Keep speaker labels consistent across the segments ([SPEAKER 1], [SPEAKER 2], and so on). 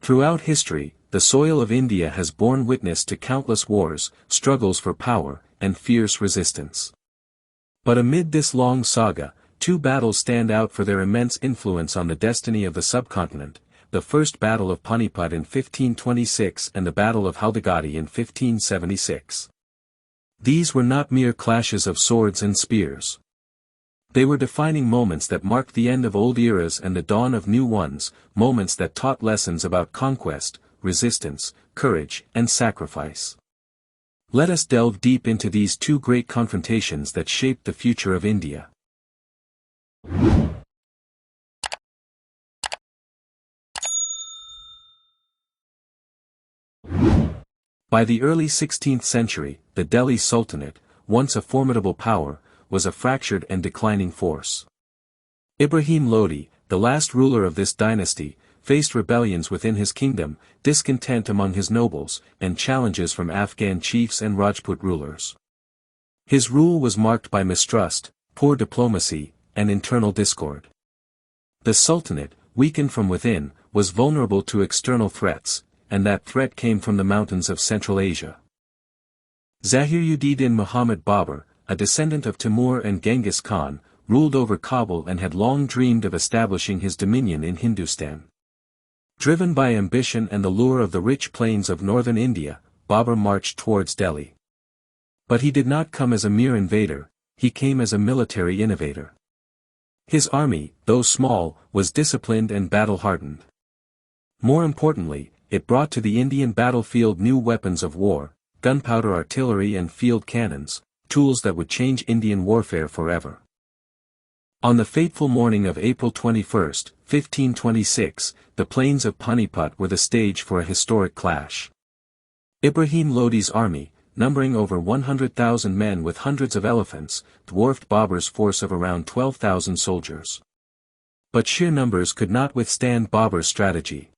[SPEAKER 1] Throughout history, the soil of India has borne witness to countless wars, struggles for power, and fierce resistance. But amid this long saga, two battles stand out for their immense influence on the destiny of the subcontinent: the First Battle of Panipat in 1526 and the Battle of Haldighati in 1576. These were not mere clashes of swords and spears. They were defining moments that marked the end of old eras and the dawn of new ones, moments that taught lessons about conquest, resistance, courage, and sacrifice. Let us delve deep into these two great confrontations that shaped the future of India. By the early 16th century, the Delhi Sultanate, once a formidable power, was a fractured and declining force. Ibrahim Lodi, the last ruler of this dynasty, faced rebellions within his kingdom, discontent among his nobles, and challenges from Afghan chiefs and Rajput rulers. His rule was marked by mistrust, poor diplomacy, and internal discord. The Sultanate, weakened from within, was vulnerable to external threats, and that threat came from the mountains of Central Asia. Zahiruddin Muhammad Babur, a descendant of Timur and Genghis Khan, ruled over Kabul and had long dreamed of establishing his dominion in Hindustan. Driven by ambition and the lure of the rich plains of northern India, Babur marched towards Delhi. But he did not come as a mere invader, he came as a military innovator. His army, though small, was disciplined and battle-hardened. More importantly, it brought to the Indian battlefield new weapons of war, gunpowder artillery and field cannons, tools that would change Indian warfare forever. On the fateful morning of April 21, 1526, the plains of Panipat were the stage for a historic clash. Ibrahim Lodi's army, numbering over 100,000 men with hundreds of elephants, dwarfed Babur's force of around 12,000 soldiers. But sheer numbers could not withstand Babur's strategy.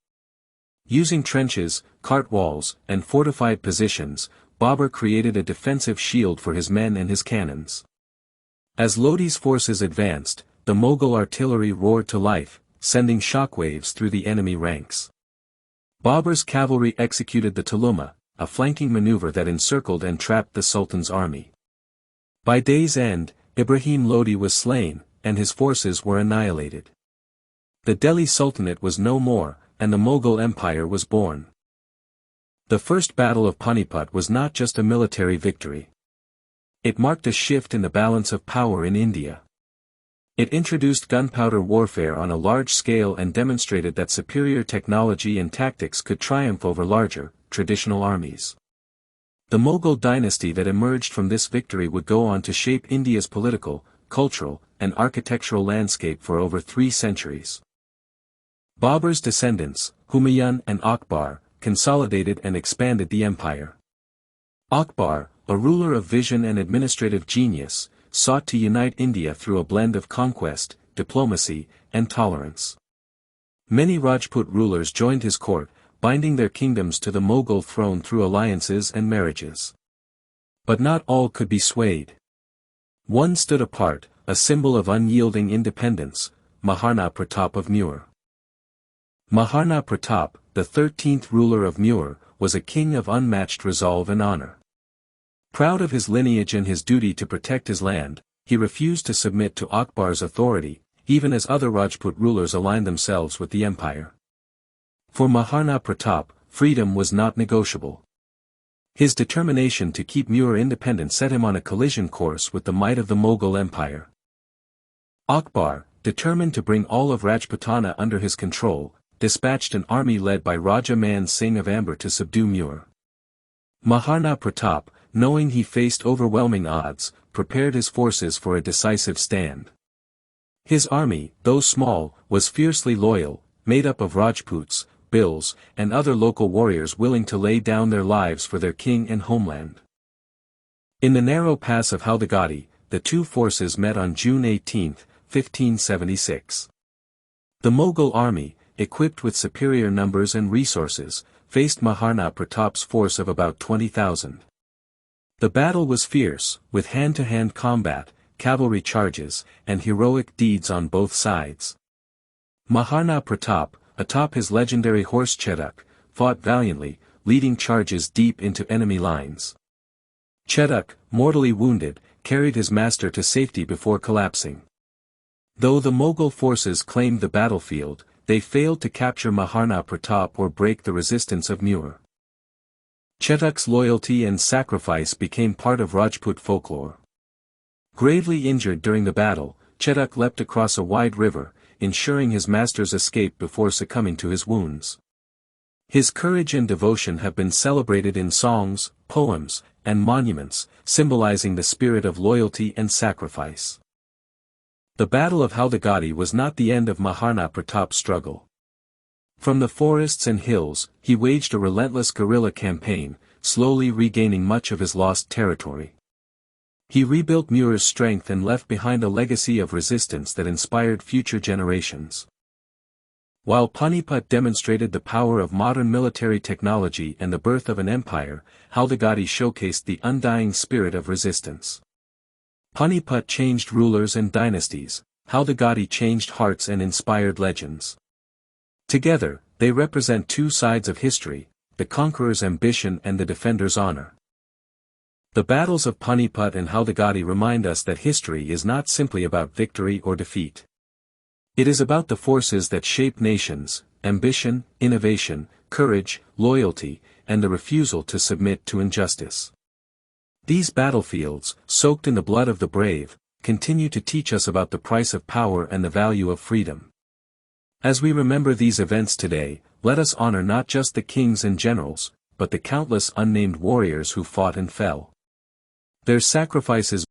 [SPEAKER 1] Using trenches, cart walls, and fortified positions, Babur created a defensive shield for his men and his cannons. As Lodi's forces advanced, the Mughal artillery roared to life, sending shockwaves through the enemy ranks. Babur's cavalry executed the Taluma, a flanking maneuver that encircled and trapped the Sultan's army. By day's end, Ibrahim Lodi was slain, and his forces were annihilated. The Delhi Sultanate was no more, and the Mughal Empire was born. The First Battle of Panipat was not just a military victory. It marked a shift in the balance of power in India. It introduced gunpowder warfare on a large scale and demonstrated that superior technology and tactics could triumph over larger, traditional armies. The Mughal dynasty that emerged from this victory would go on to shape India's political, cultural, and architectural landscape for over 3 centuries. Babur's descendants, Humayun and Akbar, consolidated and expanded the empire. Akbar, a ruler of vision and administrative genius, sought to unite India through a blend of conquest, diplomacy, and tolerance. Many Rajput rulers joined his court, binding their kingdoms to the Mughal throne through alliances and marriages. But not all could be swayed. One stood apart, a symbol of unyielding independence: Maharana Pratap of Mewar. Maharana Pratap, the 13th ruler of Mewar, was a king of unmatched resolve and honor. Proud of his lineage and his duty to protect his land, he refused to submit to Akbar's authority, even as other Rajput rulers aligned themselves with the empire. For Maharana Pratap, freedom was not negotiable. His determination to keep Mewar independent set him on a collision course with the might of the Mughal Empire. Akbar, determined to bring all of Rajputana under his control, dispatched an army led by Raja Man Singh of Amber to subdue Mewar. Maharana Pratap, knowing he faced overwhelming odds, prepared his forces for a decisive stand. His army, though small, was fiercely loyal, made up of Rajputs, Bhils, and other local warriors willing to lay down their lives for their king and homeland. In the narrow pass of Haldighati, the two forces met on June 18, 1576. The Mughal army, equipped with superior numbers and resources, faced Maharana Pratap's force of about 20,000. The battle was fierce, with hand-to-hand combat, cavalry charges, and heroic deeds on both sides. Maharana Pratap, atop his legendary horse Chetak, fought valiantly, leading charges deep into enemy lines. Chetak, mortally wounded, carried his master to safety before collapsing. Though the Mughal forces claimed the battlefield, they failed to capture Maharana Pratap or break the resistance of Mewar. Chetak's loyalty and sacrifice became part of Rajput folklore. Gravely injured during the battle, Chetak leapt across a wide river, ensuring his master's escape before succumbing to his wounds. His courage and devotion have been celebrated in songs, poems, and monuments, symbolizing the spirit of loyalty and sacrifice. The Battle of Haldighati was not the end of Maharana Pratap's struggle. From the forests and hills, he waged a relentless guerrilla campaign, slowly regaining much of his lost territory. He rebuilt Mewar's strength and left behind a legacy of resistance that inspired future generations. While Panipat demonstrated the power of modern military technology and the birth of an empire, Haldighati showcased the undying spirit of resistance. Panipat changed rulers and dynasties, Haldighati changed hearts and inspired legends. Together, they represent two sides of history, the conqueror's ambition and the defender's honor. The battles of Panipat and Haldighati remind us that history is not simply about victory or defeat. It is about the forces that shape nations, ambition, innovation, courage, loyalty, and the refusal to submit to injustice. These battlefields, soaked in the blood of the brave, continue to teach us about the price of power and the value of freedom. As we remember these events today, let us honor not just the kings and generals, but the countless unnamed warriors who fought and fell. Their sacrifices